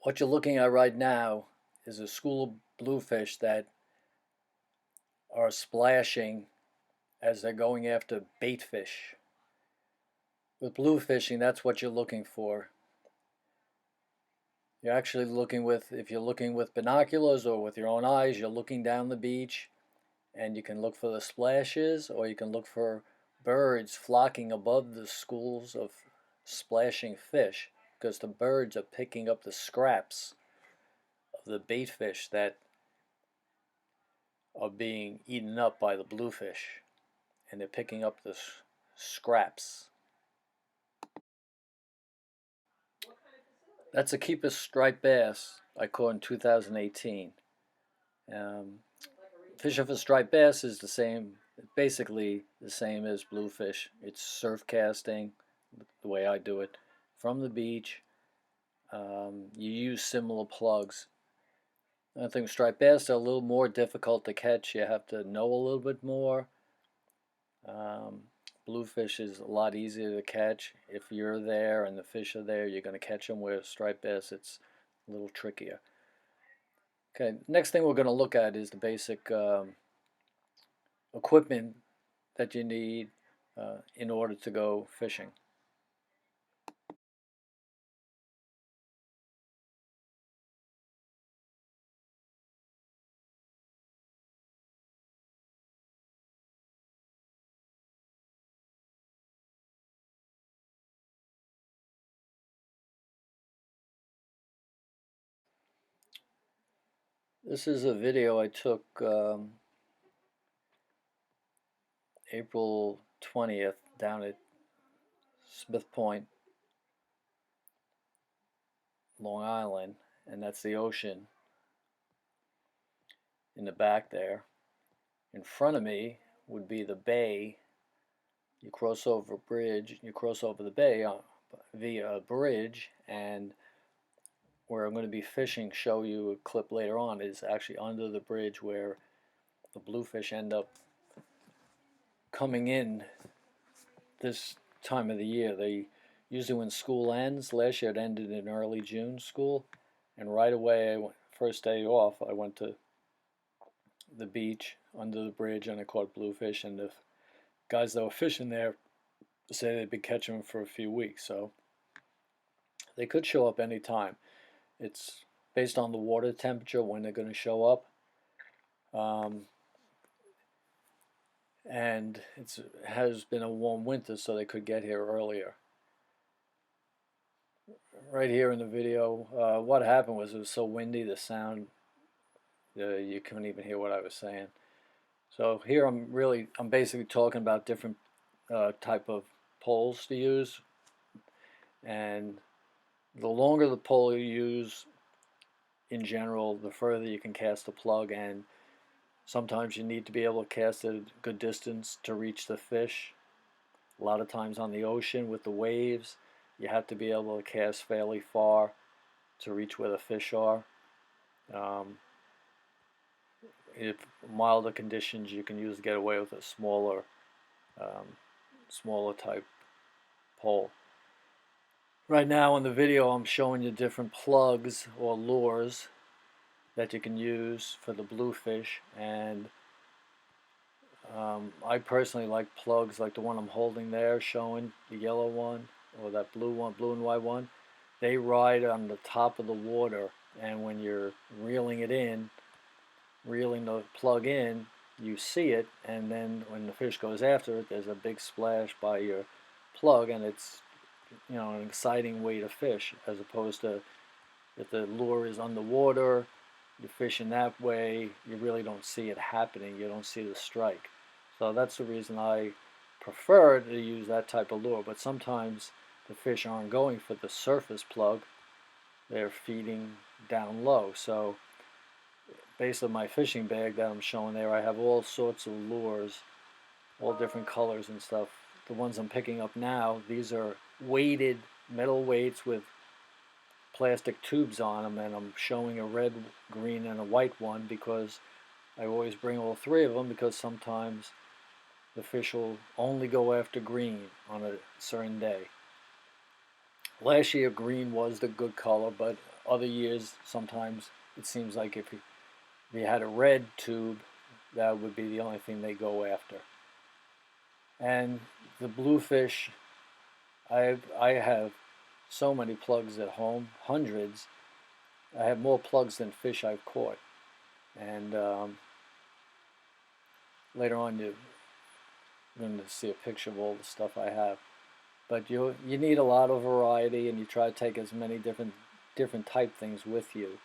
What you're looking at right now is a school of bluefish that are splashing as they're going after bait fish. With bluefishing, that's what you're looking for. You're actually looking with, if you're looking with binoculars or with your own eyes, you're looking down the beach and you can look for the splashes, or you can look for birds flocking above the schools of splashing fish, because the birds are picking up the scraps of the bait fish that are being eaten up by the bluefish, and they're picking up the scraps. That's a keeper striped bass I caught in 2018. Um, Fishing for striped bass is the same, basically the same as bluefish. It's surf casting, the way I do it, from the beach. You use similar plugs. I think striped bass are a little more difficult to catch. You have to know a little bit more. Um, Bluefish is a lot easier to catch. If you're there and the fish are there, you're going to catch them. Where striped bass, it's a little trickier. Okay, next thing we're going to look at is the basic equipment that you need in order to go fishing. This is a video I took April 20th down at Smith Point, Long Island, and that's the ocean in the back there. In front of me would be the bay. You cross over a bridge, you cross over the bay via a bridge, and where I'm going to be fishing, show you a clip later on, is actually under the bridge where the bluefish end up coming in this time of the year. They usually, when school ends, last year it ended in early June, school, and right away, first day off, I went to the beach under the bridge and I caught bluefish, and the guys that were fishing there say they've been catching them for a few weeks, so they could show up anytime. It's based on the water temperature when they're going to show up. And it has been a warm winter, so they could get here earlier. Right here in the video, what happened was it was so windy, the sound, you couldn't even hear what I was saying. So here I'm basically talking about different type of poles to use, and the longer the pole you use, in general, the further you can cast the plug, and sometimes you need to be able to cast a good distance to reach the fish. A lot of times on the ocean with the waves, you have to be able to cast fairly far to reach where the fish are. If milder conditions, you can use get away with a um, smaller type pole. Right now in the video, I'm showing you different plugs or lures that you can use for the bluefish, and I personally like plugs like the one I'm holding there, showing the yellow one, or that blue one, blue and white one. They ride on the top of the water, and when you're reeling it in, reeling the plug in, you see it, and then when the fish goes after it, there's a big splash by your plug, and it's, you know, an exciting way to fish, as opposed to if the lure is underwater, you're fishing that way, you really don't see it happening, you don't see the strike. So that's the reason I prefer to use that type of lure, but sometimes the fish aren't going for the surface plug, they're feeding down low. So based on my fishing bag that I'm showing there, I have all sorts of lures, all different colors and stuff. The ones I'm picking up now, these are weighted metal weights with plastic tubes on them, and I'm showing a red, green, and a white one because I always bring all three of them, because sometimes the fish will only go after green on a certain day. Last year green was the good color, but Other years, sometimes it seems like if you had a red tube, that would be the only thing they go after. And the bluefish, I have so many plugs at home, hundreds. I have more plugs than fish I've caught. And later on, you're going to see a picture of all the stuff I have. But you need a lot of variety, and you try to take as many different type things with you.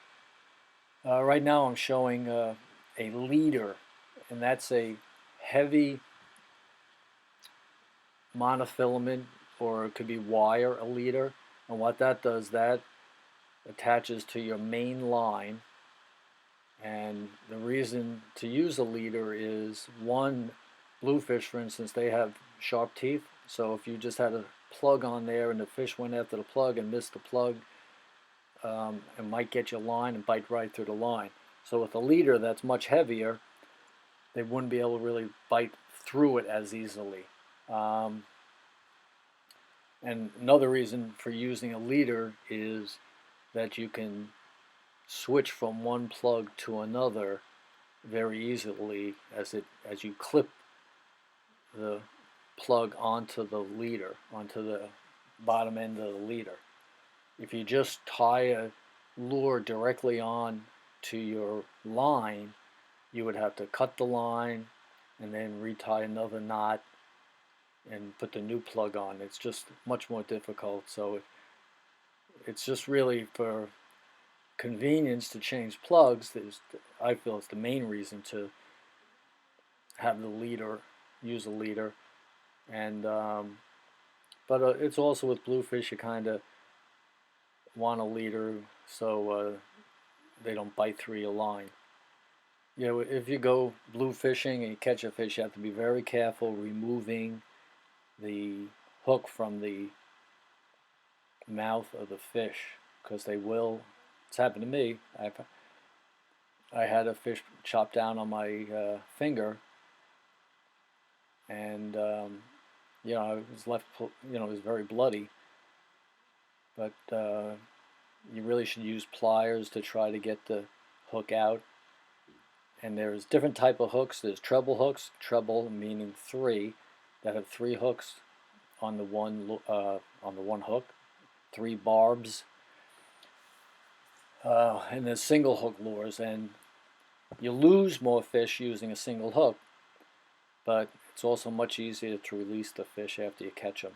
Right now, I'm showing a leader, and that's a heavy monofilament, or it could be wire, a leader. And what that does, that attaches to your main line. And the reason to use a leader is, one, bluefish, for instance, they have sharp teeth. So if you just had a plug on there and the fish went after the plug and missed the plug, it might get your line and bite right through the line. So with a leader that's much heavier, they wouldn't be able to really bite through it as easily. And another reason for using a leader is that you can switch from one plug to another very easily as you clip the plug onto the leader, onto the bottom end of the leader. If you just tie a lure directly on to your line, you would have to cut the line and then retie another knot and put the new plug on. It's just much more difficult. So it's just really for convenience to change plugs. I feel it's the main reason to have the leader, use a leader. And but it's also with bluefish, you kind of want a leader so they don't bite through your line. You know, if you go blue fishing and you catch a fish, you have to be very careful removing the hook from the mouth of the fish, because they will. It's happened to me. I had a fish chopped down on my finger, and you know, I was left. You know, it was very bloody. But you really should use pliers to try to get the hook out. And there's different type of hooks. There's treble hooks. Treble meaning three, that have three hooks on the one hook, three barbs. And there's single hook lures, and you lose more fish using a single hook, but it's also much easier to release the fish after you catch them.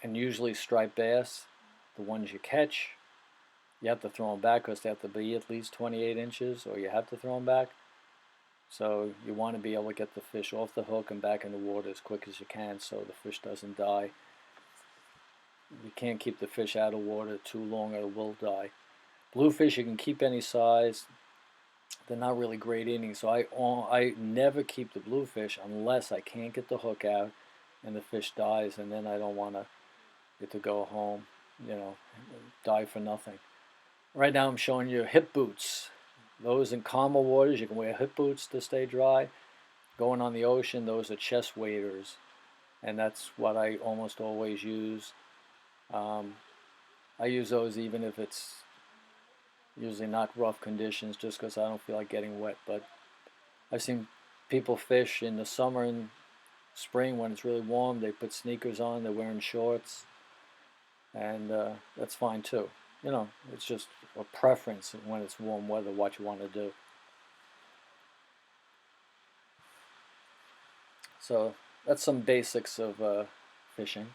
And usually striped bass, the ones you catch, you have to throw them back because they have to be at least 28 inches, or you have to throw them back. So you want to be able to get the fish off the hook and back in the water as quick as you can so the fish doesn't die. You can't keep the fish out of water too long or it will die. Bluefish, you can keep any size. They're not really great eating, so I never keep the bluefish unless I can't get the hook out and the fish dies, and then I don't want it to go home, you know, die for nothing. Right now I'm showing you hip boots. Those in calmer waters, you can wear hip boots to stay dry. Going on the ocean, those are chest waders, and that's what I almost always use. I use those even if it's usually not rough conditions, just because I don't feel like getting wet. But I've seen people fish in the summer and spring when it's really warm. They put sneakers on, they're wearing shorts, and that's fine too. You know, it's just a preference when it's warm weather what you want to do. So that's some basics of fishing.